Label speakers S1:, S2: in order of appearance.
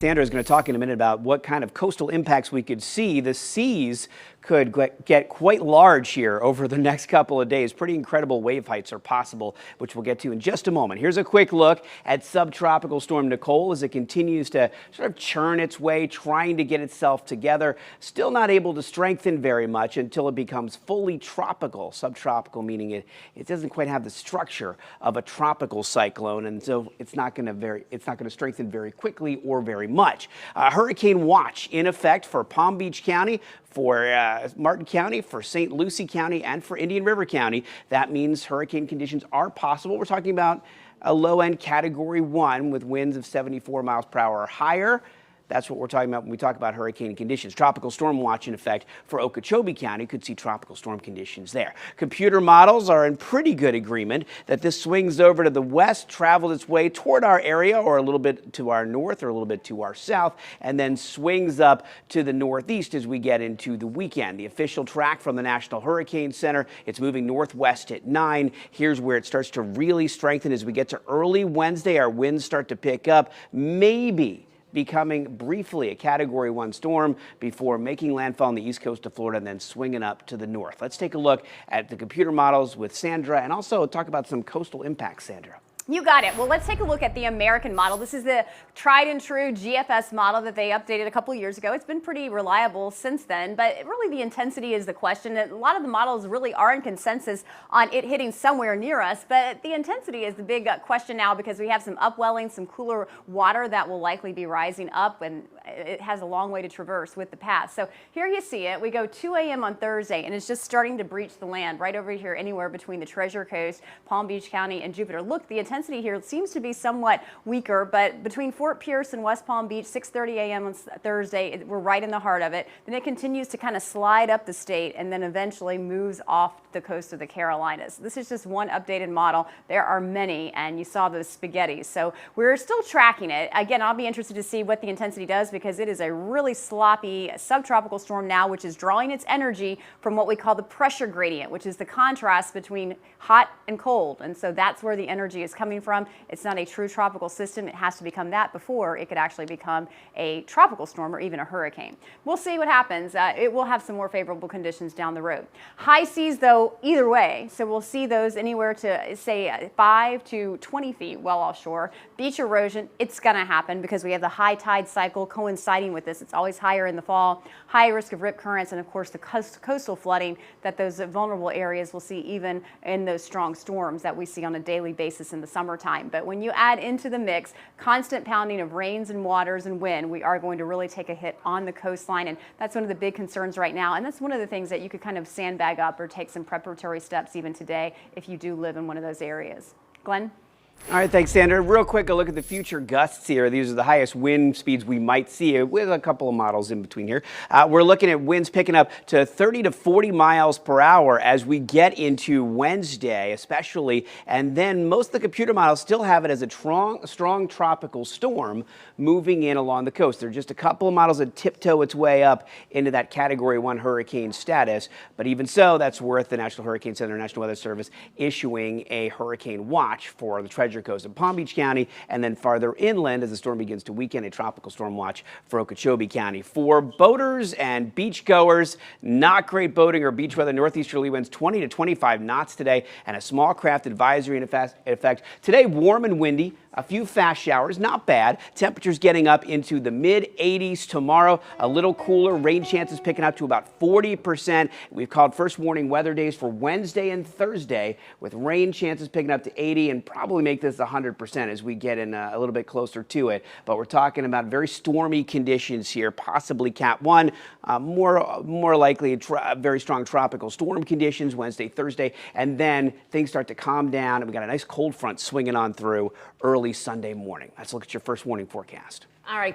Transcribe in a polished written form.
S1: Sandra is going to talk in a minute about what kind of coastal impacts we could see. The seas could get quite large here over the next couple of days. Pretty incredible wave heights are possible, which we'll get to in just a moment. Here's a quick look at subtropical storm Nicole as it continues to sort of churn its way, trying to get itself together. Still not able to strengthen very much until it becomes fully tropical. Subtropical meaning it doesn't quite have the structure of a tropical cyclone, and so it's not going to strengthen very quickly or very much. Hurricane watch in effect for Palm Beach County, for Martin County, for St. Lucie County, and for Indian River County. That means hurricane conditions are possible. We're talking about a low-end Category 1 with winds of 74 miles per hour or higher. That's what we're talking about when we talk about hurricane conditions. Tropical storm watch in effect for Okeechobee County. Could see tropical storm conditions there. Computer models are in pretty good agreement that this swings over to the west, travels its way toward our area or a little bit to our north or a little bit to our south, and then swings up to the northeast as we get into the weekend. The official track from the National Hurricane Center, it's moving northwest at 9. Here's where it starts to really strengthen as we get to early Wednesday. Our winds start to pick up, maybe becoming briefly a Category 1 storm before making landfall on the east coast of Florida and then swinging up to the north. Let's take a look at the computer models with Sandra and also talk about some coastal impacts, Sandra.
S2: You got it. Well, let's take a look at the American model. This is the tried and true GFS model that they updated a couple years ago. It's been pretty reliable since then, but really the intensity is the question. A lot of the models really are in consensus on it hitting somewhere near us, but the intensity is the big question now because we have some upwelling, some cooler water that will likely be rising up, and it has a long way to traverse with the path. So here you see it. We go 2 a.m. on Thursday, and it's just starting to breach the land right over here, anywhere between the Treasure Coast, Palm Beach County, and Jupiter. Look, the intensity here seems to be somewhat weaker, but between Fort Pierce and West Palm Beach, 6:30 a.m. on Thursday, we're right in the heart of it. Then it continues to kind of slide up the state and then eventually moves off the coast of the Carolinas. This is just one updated model. There are many, and you saw those spaghettis. So we're still tracking it. Again, I'll be interested to see what the intensity does because it is a really sloppy subtropical storm now, which is drawing its energy from what we call the pressure gradient, which is the contrast between hot and cold. And so that's where the energy is coming from. It's not a true tropical system. It has to become that before it could actually become a tropical storm or even a hurricane. We'll see what happens. It will have some more favorable conditions down the road. High seas, though, either way. So we'll see those anywhere to, say, 5 to 20 feet well offshore. Beach erosion, it's going to happen because we have the high tide cycle coinciding with this. It's always higher in the fall. High risk of rip currents and, of course, the coastal flooding that those vulnerable areas will see even in those strong storms that we see on a daily basis in the summertime. But when you add into the mix constant pounding of rains and waters and wind, we are going to really take a hit on the coastline, and that's one of the big concerns right now. And that's one of the things that you could kind of sandbag up or take some preparatory steps even today if you do live in one of those areas. Glenn?
S1: All right, thanks, Sandra. Real quick, a look at the future gusts here. These are the highest wind speeds we might see with a couple of models in between here. We're looking at winds picking up to 30 to 40 miles per hour as we get into Wednesday, especially. And then most of the computer models still have it as a strong tropical storm moving in along the coast. There are just a couple of models that tiptoe its way up into that Category 1 hurricane status. But even so, that's worth the National Hurricane Center, National Weather Service issuing a hurricane watch for the Treasure Coast of Palm Beach County, and then farther inland as the storm begins to weaken, a tropical storm watch for Okeechobee County. For boaters and beachgoers, not great boating or beach weather. Northeasterly winds 20 to 25 knots today, and a small craft advisory in effect. Today, warm and windy. A few fast showers, not bad. Temperatures getting up into the mid-80s tomorrow. A little cooler, rain chances picking up to about 40%. We've called first warning weather days for Wednesday and Thursday with rain chances picking up to 80 and probably make this 100% as we get in a little bit closer to it. But we're talking about very stormy conditions here, possibly Cat 1, more likely very strong tropical storm conditions Wednesday, Thursday, and then things start to calm down and we got a nice cold front swinging on through early Sunday morning. Let's look at your first warning forecast.
S2: All right.